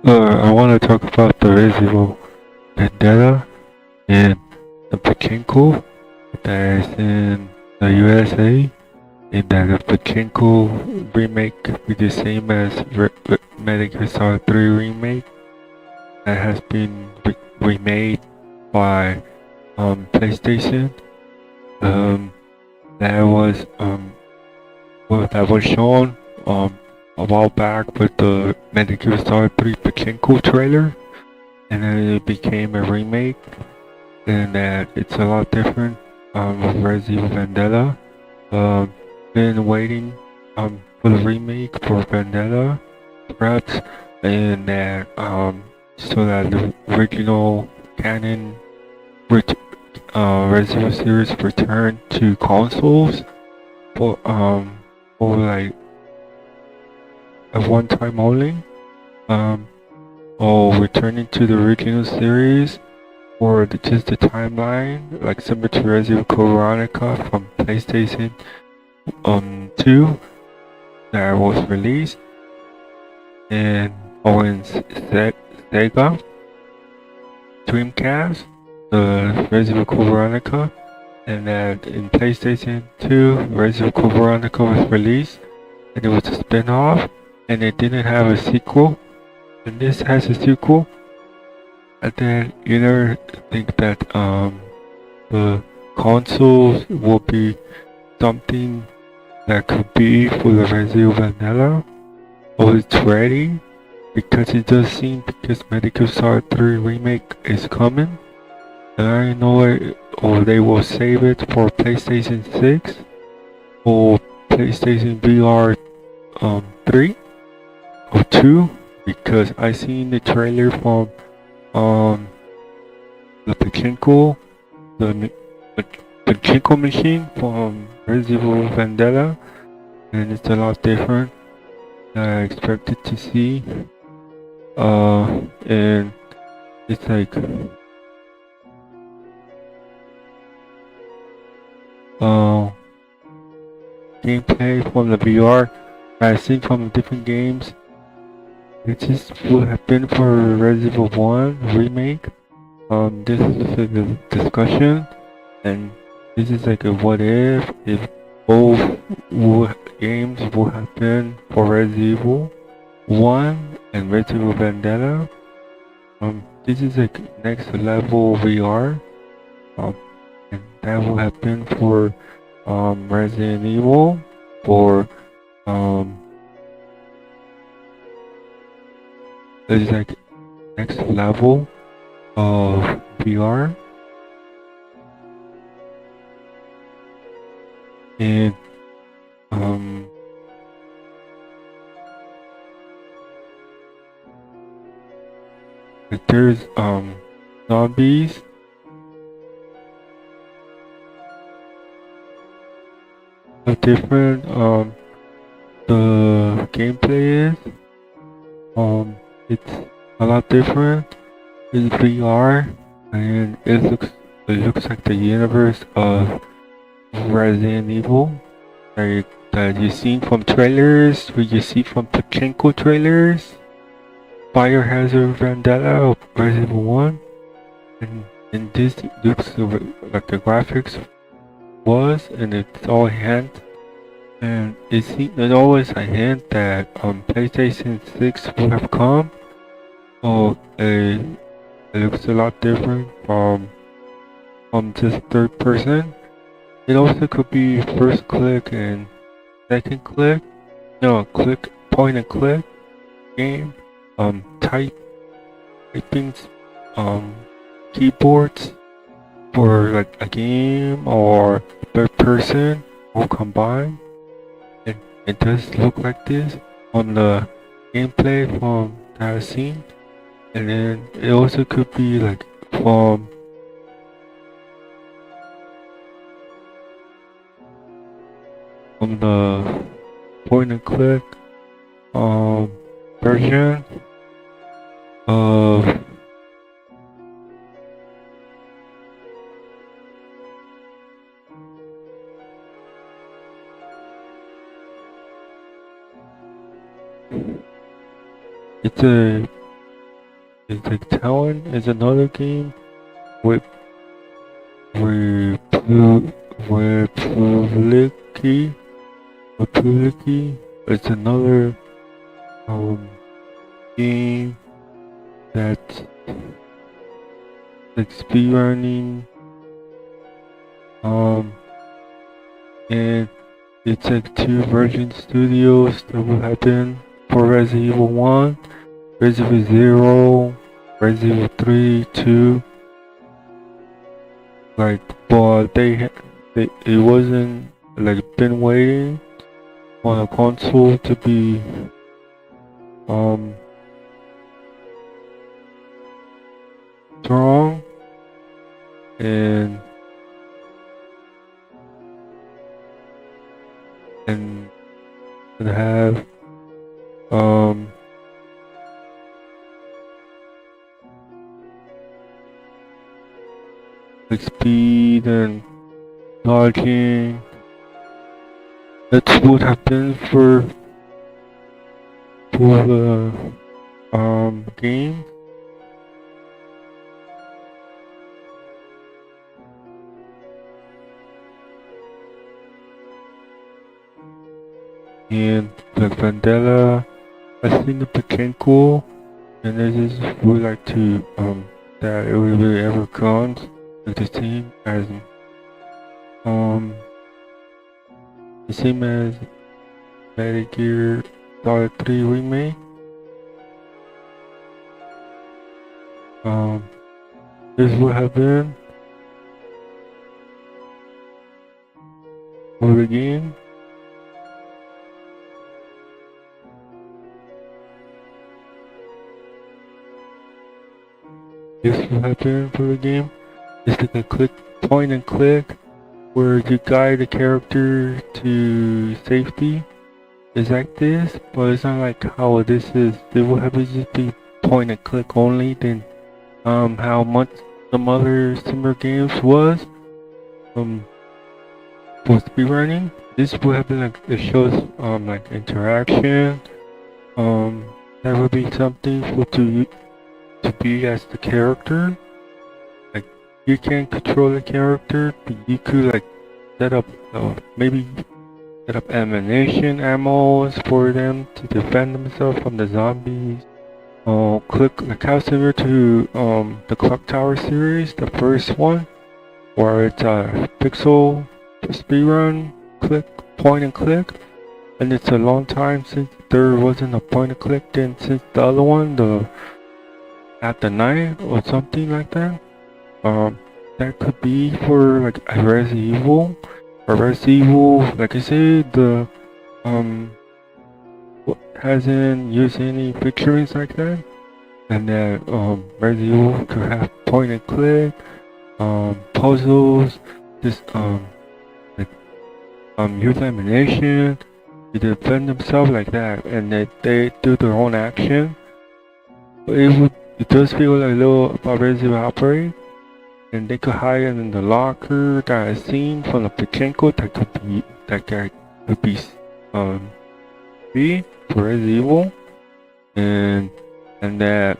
I want to talk about the Resident Evil Vendetta and the pachinko that is in the USA, and that the pachinko remake will be the same as Metal Gear Solid 3 remake that has been remade by PlayStation. Um, that was that was shown a while back with the Metal Gear Solid 3 pachinko trailer, and then it became a remake, and that it's a lot different with Resident Evil Vendetta. Been waiting for the remake for Vendetta, perhaps, and that so that the original canon Resident Evil series return to consoles for like a one time only. Um, or returning to the original series, or just the timeline, like similar to Resident Evil Veronica from PlayStation 2 that was released, and on Sega Dreamcast, the Resident Evil Veronica, and that in PlayStation 2, Resident Evil Veronica was released, and it was a spin-off, and it didn't have a sequel, and this has a sequel. And then you never think that the consoles will be something that could be for the Resident Evil Vanilla, or it's ready, because it does seem because Metal Gear Solid 3 remake is coming, and I know it, or they will save it for PlayStation 6 or PlayStation VR 3 or 2, because I seen the trailer from the pachinko machine from Resident Evil Vendetta, and it's a lot different than I expected to see. And it's like gameplay from the VR I've seen from different games. It just would have been for Resident Evil 1 remake. This is the discussion, and this is like a what if both games would have been for Resident Evil 1 and Resident Evil Vendetta. This is like next level VR. And that will have been for Resident Evil, for this is like next level of VR, and like there's zombies, how different the gameplay is. It's a lot different. It's VR, and it looks like the universe of Resident Evil, like that you seen from trailers, what you see from pachinko trailers, Biohazard Vendetta of Resident Evil 1, and this looks like the graphics was, and it's all hint, and it's always a hint that PlayStation 6 will have come. Oh, it looks a lot different from just third person. It also could be first click and second click. No, click, point and click game. Typing keyboards for like a game or third person or combined. And it does look like this on the gameplay from that I've seen. And then it also could be like from the point and click version of it's a Is the Town is another game with Republic Republic. It's another game that's like speedrunning and it's like two Virgin Studios that will happen for Resident Evil 1, Resident Evil 0, Resident Evil 3, 2. Like, but it wasn't like been waiting on a console to be strong and have like speed and dodging. That's what happened for the game. And like Vendetta, I think the pachinko, and this is would like to that it would really ever comes like the same as the same as Metal Gear Solid 3 remake. This would have been for the game. This will happen for the game. It's like a point and click where you guide the character to safety. It's like this, but it's not like how this is. It will have to just be point and click only than how much some other similar games was supposed to be running. This will have been like it shows like interaction. That would be something for to be as the character. Like you can't control the character, but you could like set up maybe set up ammunition ammos for them to defend themselves from the zombies. Click like how similar to the Clock Tower series, the first one, where it's a pixel speedrun, click, point and click, and it's a long time since there wasn't a point and click. Then since the other one, the at the night or something like that. That could be for like a Resident Evil. Or Resident Evil, like I said, the hasn't used any featurings like that. And that Resident Evil could have point and click, puzzles, just like use ammunition to defend themselves like that, and that they do their own action. It does feel like a little about Resident Evil Outbreak, and they could hide in the locker that I've seen from the pachinko that could be for Resident Evil, and that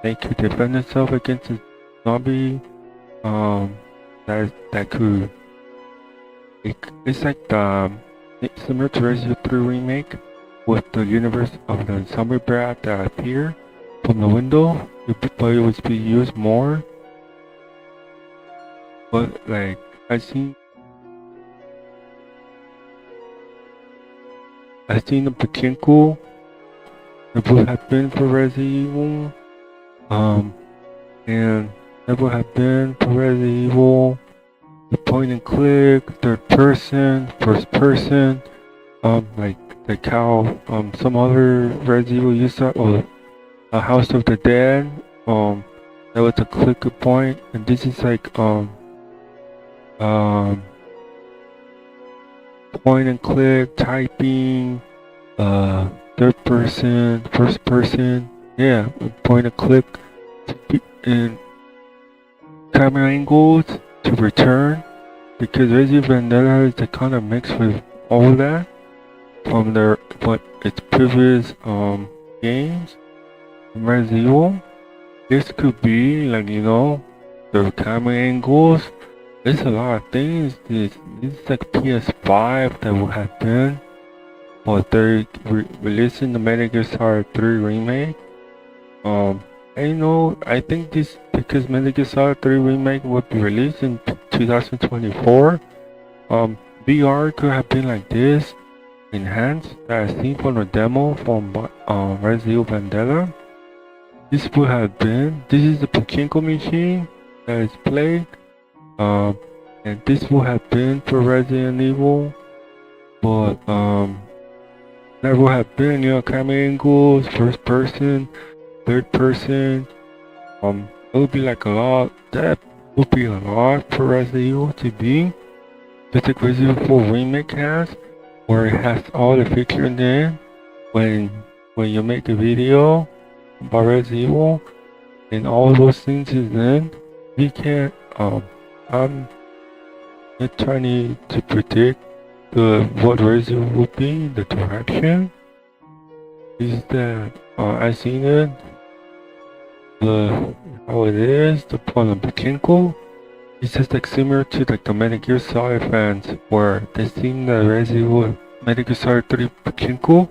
they could defend themselves against a zombie that could it's like similar to Resident Evil 3 remake with the universe of the zombie brat that appear from the window, but it would be used more. But like I seen the pachinko that would have been for Resident Evil, and that would have been for Resident Evil, the point and click, third person, first person, like how some other Resident Evil used that, or a House of the Dead, that was a click point, and this is like point and click, typing, third person, first person, yeah, point and click, and camera angles to return, because Resident Evil Vendetta is a kind of mix with all that from its previous games from Resident Evil, this could be like, the camera angles. There's a lot of things. This is like PS5 that would have been, or they're releasing the Metal Gear Solid 3 remake. I think this because Metal Gear Solid 3 remake will be released in 2024. VR could have been like this, enhanced that I seen from the demo from Resident Evil Vendetta. This would have been. This is the pachinko machine that is played. And this would have been for Resident Evil, but that would have been, camera angles, first person, third person. It would be like a lot. That would be a lot for Resident Evil to be. Just like Resident Evil 4 remake has, where it has all the features in there. When you make a video about Resident Evil, and all those things is in, you can't. I'm not trying to predict what Resident Evil would be, the direction. Is that I seen it. How it is, the point of pachinko. It's just like similar to like the Metal Gear Solid fans, where they seen the Resident Evil Metal Gear Solid 3 pachinko,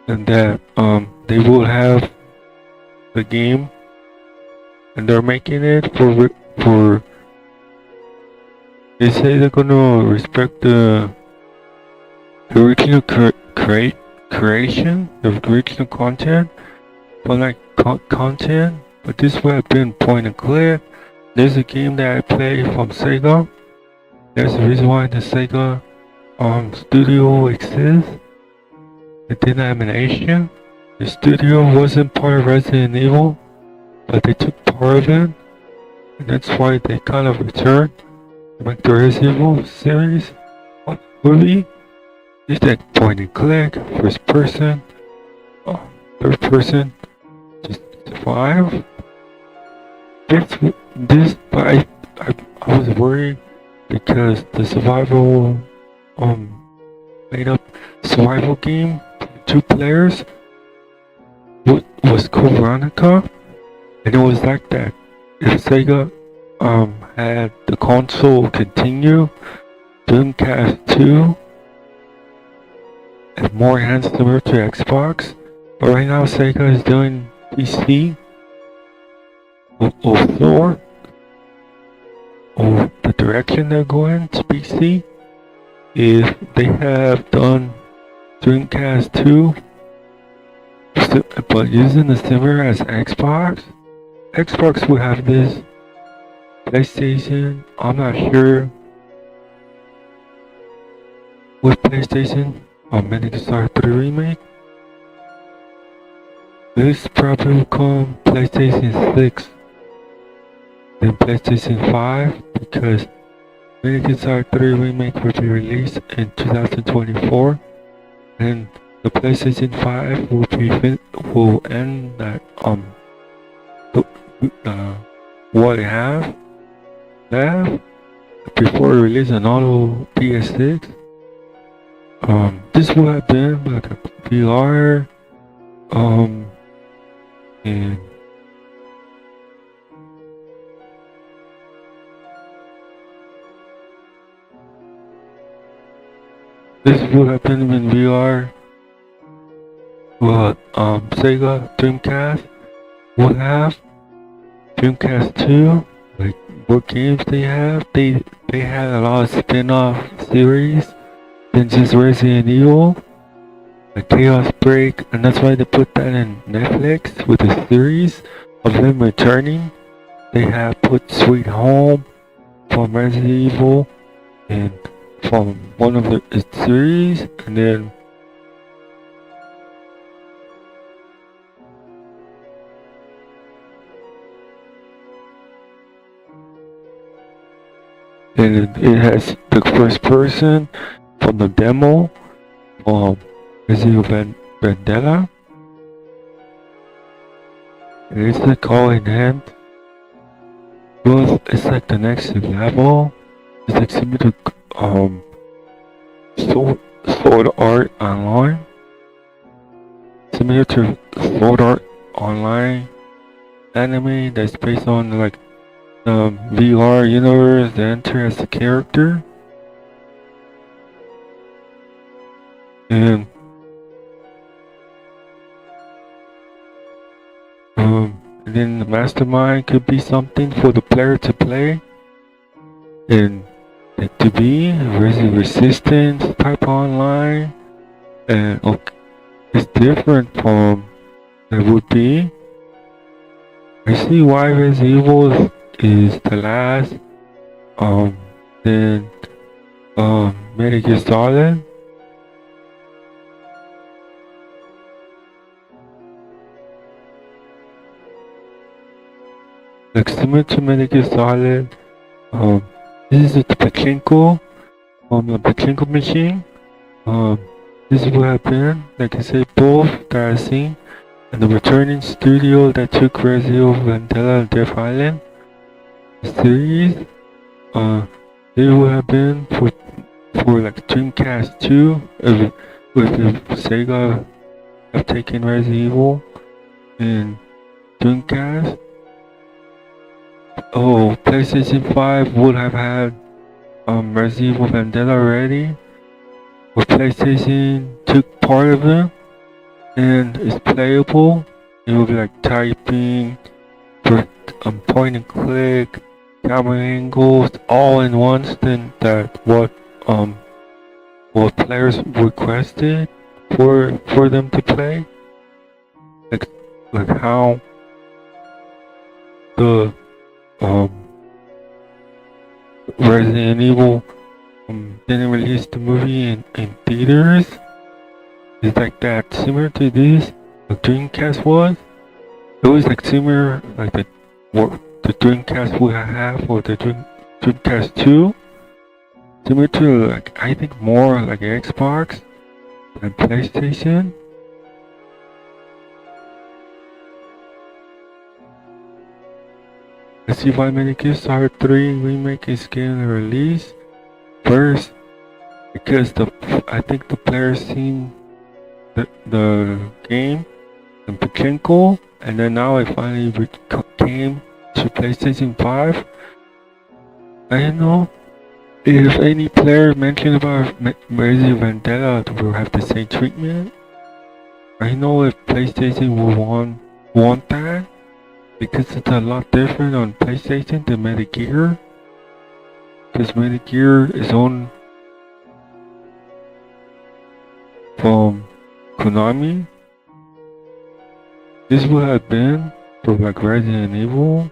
and that they will have the game, and they're making it for. They say they're gonna respect the original creation, the original content, but like content. But this would have been point and click. There's a game that I play from Sega. There's a reason why the Sega studio exists. It did animation. The studio wasn't part of Resident Evil, but they took part of it, and that's why they kind of returned to make the Resident Evil series movie. It's that point and click, first person, third person, just survive. But I was worried because the survival, made up survival game, 2 players, was called Veronica, and it was like that. If Sega, had the console continue, Dreamcast 2, and more hands similar to Xbox, but right now Sega is doing PC, or the direction they're going to PC. If they have done Dreamcast 2, but using the similar as Xbox will have this. PlayStation, I'm not sure with PlayStation on Metal Gear Solid 3 remake. This probably will come PlayStation 6, then PlayStation 5, because Metal Gear Solid 3 remake will be released in 2024, and the PlayStation 5 will end that what it have left before release an auto PS6. This would have been like a VR, and this would have been in VR. What Sega Dreamcast would have, Dreamcast 2, like what games they have. They had a lot of spin-off series than just Resident Evil, like Chaos Break, and that's why they put that in Netflix with a series of them returning. They have put Sweet Home from Resident Evil and from one of the series, and then it has the first person from the demo from Resident Evil Vendetta. And it's like all in hand. Well, it's like the next level. It's like similar to Sword Art Online. similar to Sword Art Online anime that's based on like the VR universe that enter as a character. And and then the mastermind could be something for the player to play, and like to be resistance type online, and okay, it's different from it would be. I see why Resident Evil is the last. Um, then Metal Gear Solid. Like similar to Metal Gear Solid. This is the pachinko. The pachinko machine. This is what happened. Like I said, both that I've seen, and the returning studio that took Resident Evil Vendetta and Death Island series. They would have been for like Dreamcast 2 if Sega have taken Resident Evil and Dreamcast. Oh, PlayStation 5 would have had Resident Evil Vendetta already, but PlayStation took part of it and it's playable. It will be like typing, for point and click, camera angles, all in one thing that what players requested for them to play. Like how the Resident Evil didn't release the movie in theaters. It's like that, similar to this the Dreamcast was. It was like similar like the Dreamcast we have or the Dreamcast 2. Similar to like I think more like Xbox than PlayStation. Let's see why Metal Gear Solid 3 remake is getting released first, because I think the players seen the game in pachinko, and then now it finally came to PlayStation 5. I don't know if any player mentioned about Resident Vendetta will have the same treatment. I know if PlayStation will want that, because it's a lot different on PlayStation than Metal Gear. Because Metal Gear is owned from Konami. This would have been for like Resident Evil.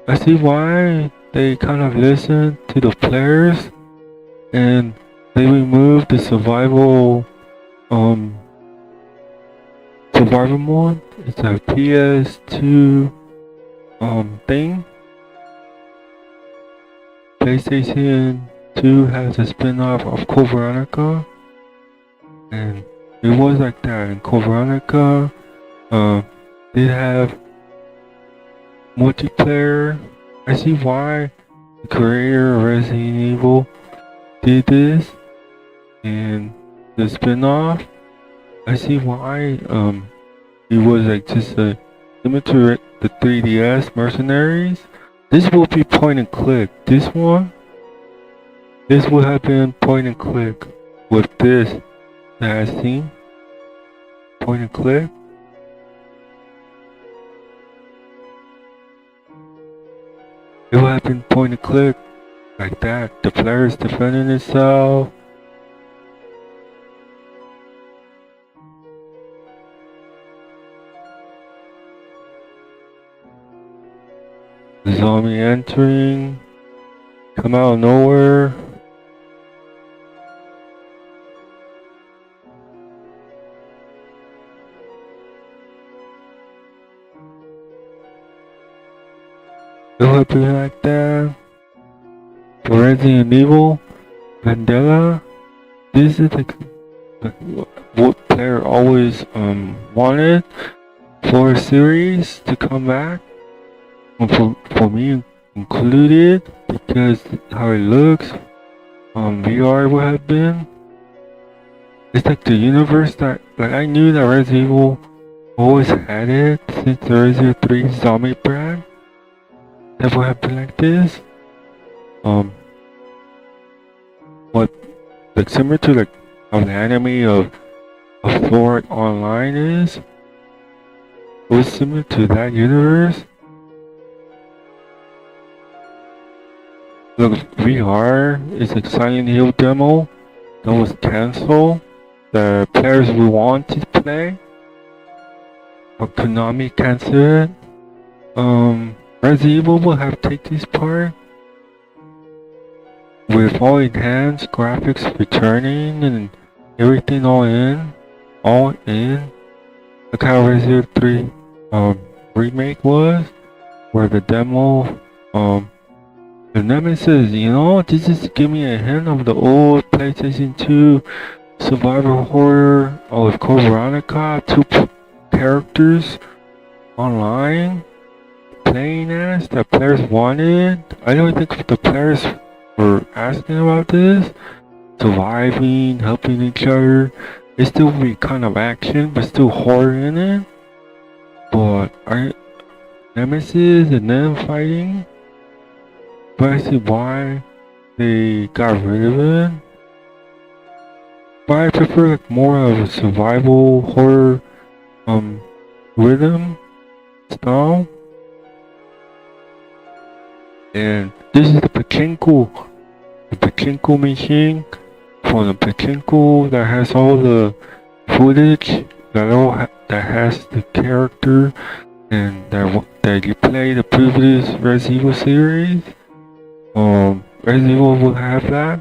I see why they kind of listen to the players and they remove the survival mode. It's a PS2 thing. PlayStation 2 has a spin-off of Code Veronica, and it was like that. In Code Veronica, they have multiplayer. I see why the creator of Resident Evil did this, and the spin-off. I see why it was like just a similar to the 3DS Mercenaries. This will be point and click. This would have been point and click with this that I've seen. Point and click. It would have been point and click like that. The player is defending itself. The zombie entering, come out of nowhere. It would be like that. For Resident Evil Vendetta, this is like what player always wanted for a series to come back. For me included, because how it looks VR would have been. It's like the universe that like I knew that Resident Evil always had it since the Resident Evil 3 zombie brand. Never have been like this. What like similar to like how the anime of Sword Online is. It was similar to that universe. The VR is a Silent Hill demo that was cancelled. The players we want to play, but Konami canceled it. Resident Evil will have take this part with all enhanced graphics returning and everything all in. Look how Resident Evil 3 remake was, where the demo the Nemesis, you know, this is give me a hint of the old PlayStation 2 survival horror of Code Veronica, two characters online playing as that players wanted. I don't think the players were asking about this. Surviving, helping each other. It still be kind of action, but still horror in it. But Nemesis and them fighting. But I see why they got rid of it. But I prefer like more of a survival horror rhythm style. And this is the pachinko machine from the pachinko that has all the footage that has the character and that you play the previous Resident Evil series. Resident Evil will have that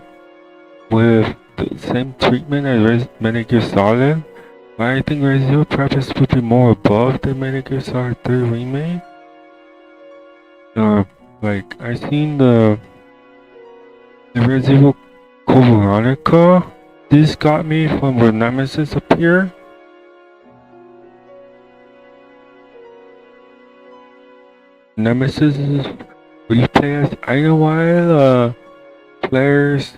with the same treatment as Metal Gear Solid. But I think Resident Evil perhaps would be more above the Metal Gear Solid 3 remake. Like I seen the Resident Evil Code Veronica. This got me from where Nemesis appeared. Nemesis is where you play as. I know why the players.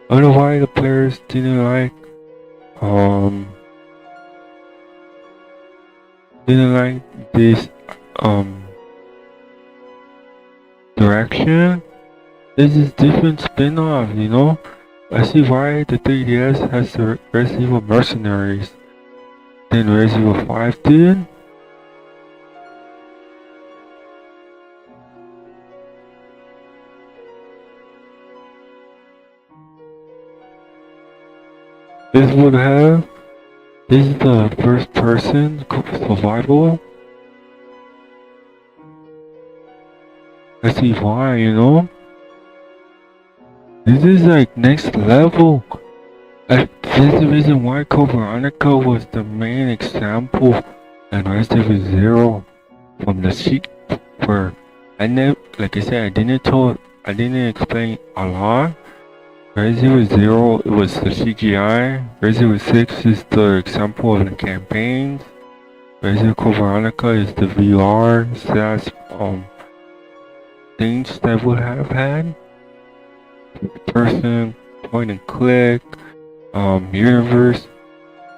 I don't know why the players didn't like this direction. This is different spin-off, you know. I see why the 3DS has the Resident Evil Mercenaries than Resident Evil 5 did. This is the first person survival. I see why, you know. This is like next level. This is the reason why Code Veronica was the main example and Resident Evil 0 from the sheet where I never, like I said, I didn't explain a lot. Resident Evil 0, it was the CGI. Resident Evil 6 is the example of the campaigns. Resident Evil Code Veronica is the VR SaaS things that would have had. Person, point and click, universe,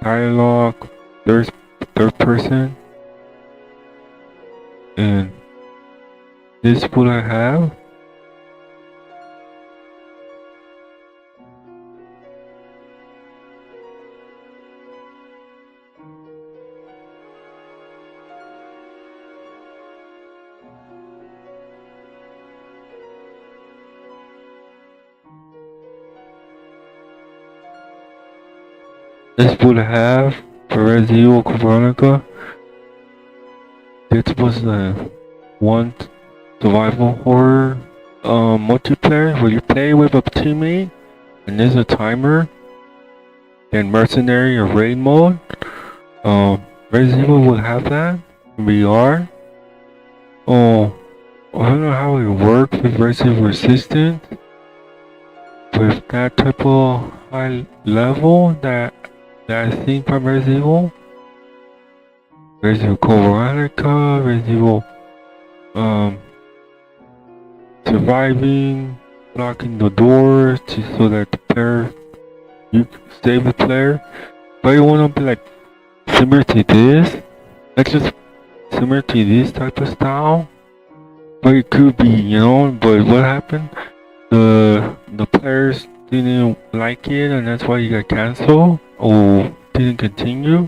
dialogue, third person. And this would I have. This would have for Resident Evil Code Veronica. This was the one survival horror multiplayer where you play with a teammate and there's a timer. Then mercenary or raid mode. Resident Evil will have that in VR. I don't know how it works with Resident Evil Resistance. With that type of high level that I've seen from Resident Evil. Resident Evil Code Veronica, Resident Evil surviving, blocking the doors so that the player you save the player, but you wanna be like similar to this, like just similar to this type of style. But it could be, But what happened? The players didn't like it, and that's why you got canceled or didn't continue.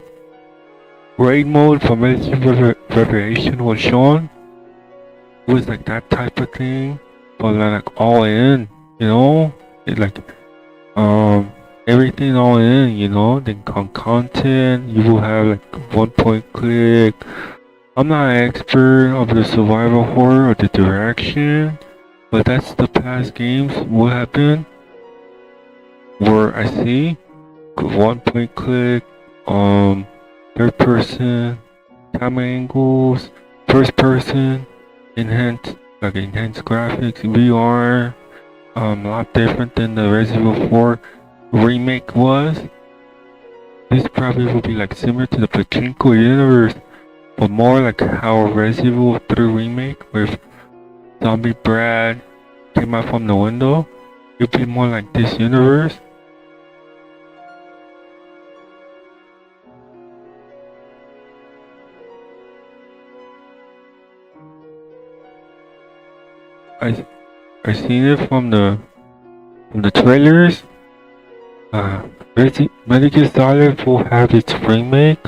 Raid mode for Revelation was shown. It was like that type of thing, but like all in, it like everything all in, Then content, you will have like 1 point click. I'm not an expert of the survival horror or the direction, but that's the past games will happen where I see 1 point click, third person, camera angles, first person, enhanced graphics, VR, a lot different than the Resident Evil 4 remake was. This probably will be like similar to the pachinko universe, but more like how Resident Evil 3 remake with Zombie Brad came out from the window. It'll be more like this universe. I seen it from the trailers. Metal Gear Solid will have its remake.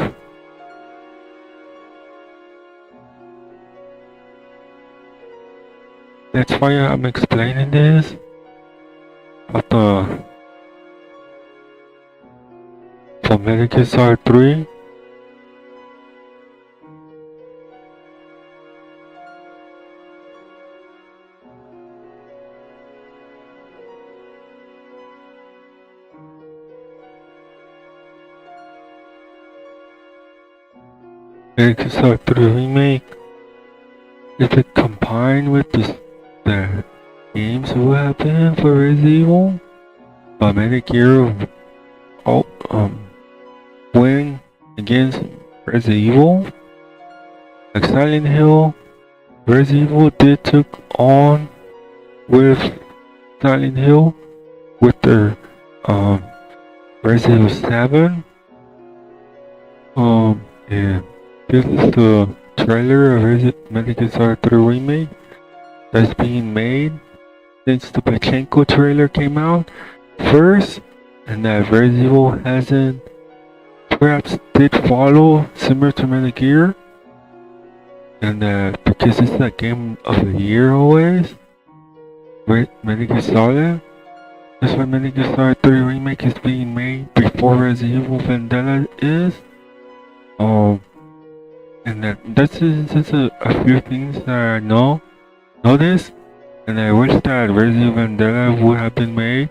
That's why I'm explaining this about for Metal Gear Solid 3. Metal Gear Solid 3 remake. If it combined with the games will happen for Resident Evil, but Metal Gear win against Resident Evil, like Silent Hill. Resident Evil did took on with Silent Hill with their Resident Evil 7. And this is the trailer of Metal Gear Solid 3 remake that's being made since the pachinko trailer came out first, and that Resident Evil hasn't perhaps did follow similar to Metal Gear, and that because it's the game of the year always, Metal Gear Solid. That's why Metal Gear Solid 3 remake is being made before Resident Evil Vendetta is. And that's just a few things that I noticed, and I wish that Resident Evil Vendetta would have been made,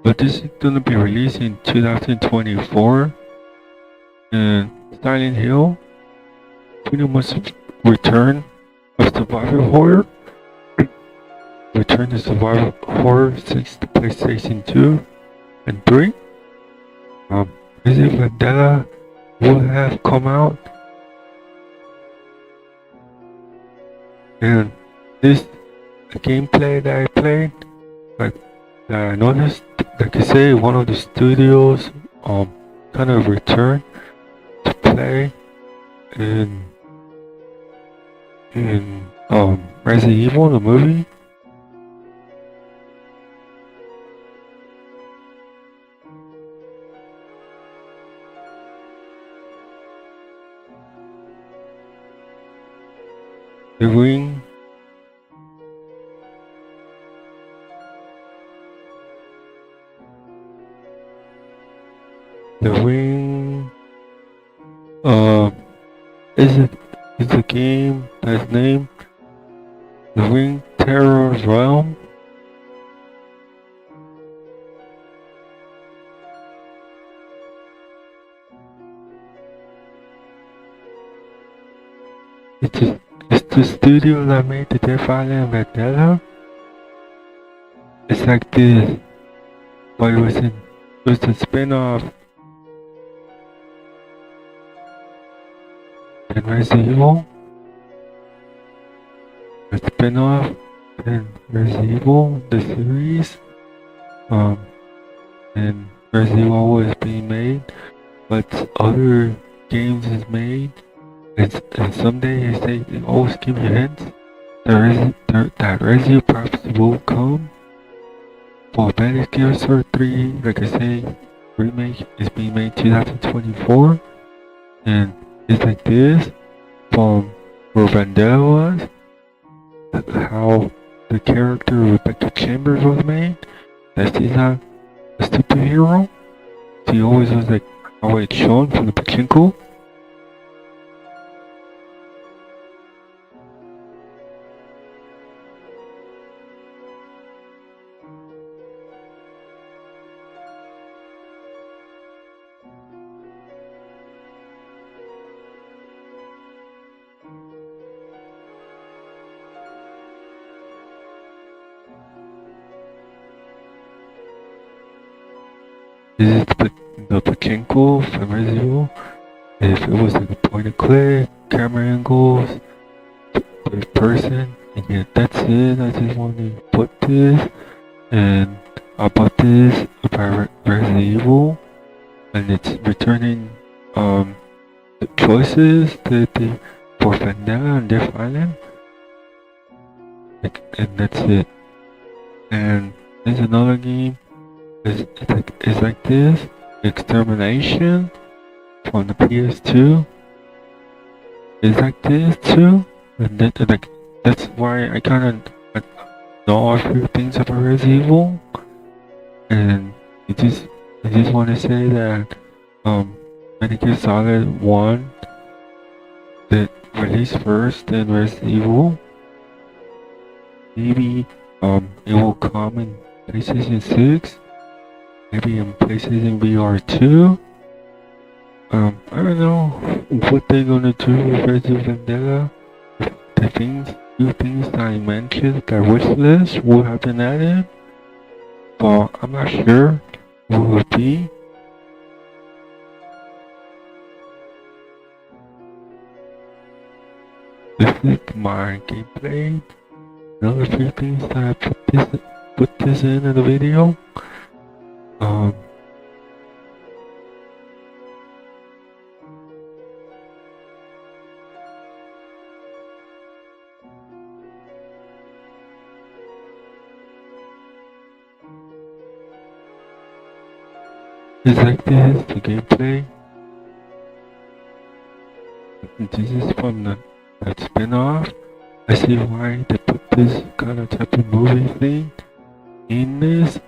but this is gonna be released in 2024, and Silent Hill, pretty much return of survival horror, return to survival horror since the PlayStation 2 and 3. Resident Evil Vendetta will have come out, and this gameplay that I played, like that I noticed, like I say, one of the studios kind of returned to play in Resident Evil the movie. The Ring. The Ring is a game that's named The Ring Terror Realm. It's the studio that made the Death Island Vendetta. It's like this, but it was a spin-off in Resident Evil. A spin-off in Resident Evil, the series. And Resident Evil is being made, but other games is made. And someday they always give you hints that Resident perhaps will come. For Metal Gear Solid 3, like I say, remake is being made 2024, and it's like this from where Vendetta was, how the character Rebecca Chambers was made. That she's not a superhero. She always was like how it's shown from the pachinko. This is the pachinko from Resident Evil. If it was like a point and click, camera angles, third person, and yeah, that's it. I just want to put this, and I bought this by Resident Evil, and it's returning the choices that they for Vendetta and Death Island, and that's it. And there's another game. It's like this, Extermination from the PS2. It's like this too, and that's why I kind of know a few things about Resident Evil, and I just want to say that Metal Gear Solid 1 that released first in Resident Evil. Maybe it will come in PlayStation 6. Maybe in PlayStation VR 2. I don't know what they're gonna do with Resident Evil Vendetta. The few things that I mentioned, that wish list will have been added, but I'm not sure what it will be. This is my gameplay. Another few things that I put this in the video. It's like this, the gameplay. This is from that spin-off. I see why they put this kind of type of movie thing in this.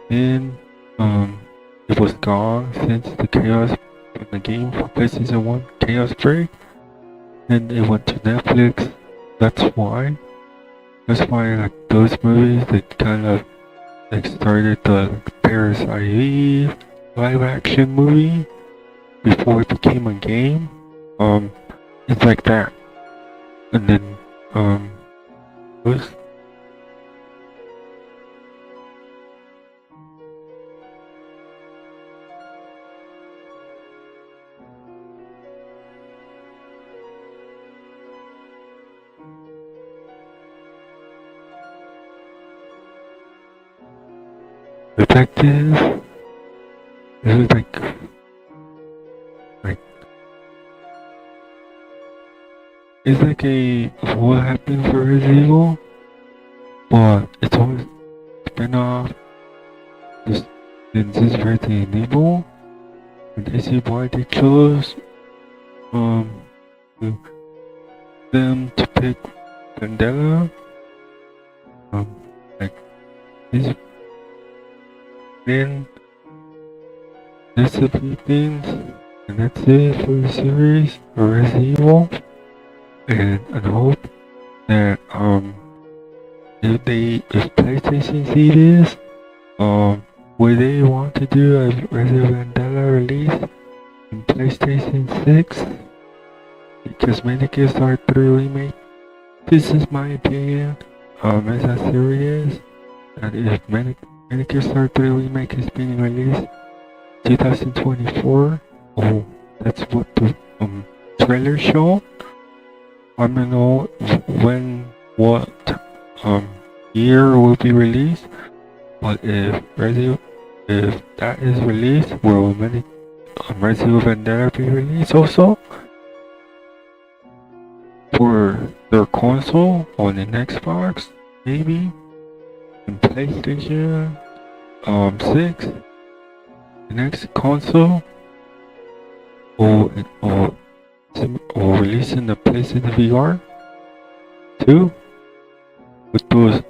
And it was gone since the Chaos from the game for PlayStation 1 Chaos Break. And it went to Netflix. That's why like those movies that kind of like started the Parasite Eve live action movie before it became a game. It's like that. And then those detectives. This is like it's like a what happened for Resident Evil, but it's always spin off. This is Resident Evil, and I see why they chose them to pick Vendetta. Like this. Then there's a few things, and that's it for the series for Resident Evil. And I hope that if PlayStation see this, would they want to do a Resident Vendetta release in PlayStation 6? Because Metal Gear Solid 3 remake. This is my opinion. As a series, that if Metal Gear Solid 3 remake is being released 2024, oh, that's what the trailer show. I don't know what year will be released, but if Resident if that is released, will many Resident Evil Vendetta be released also for their console on an Xbox, maybe, and PlayStation 6, the next console, or releasing the PlayStation VR 2 with those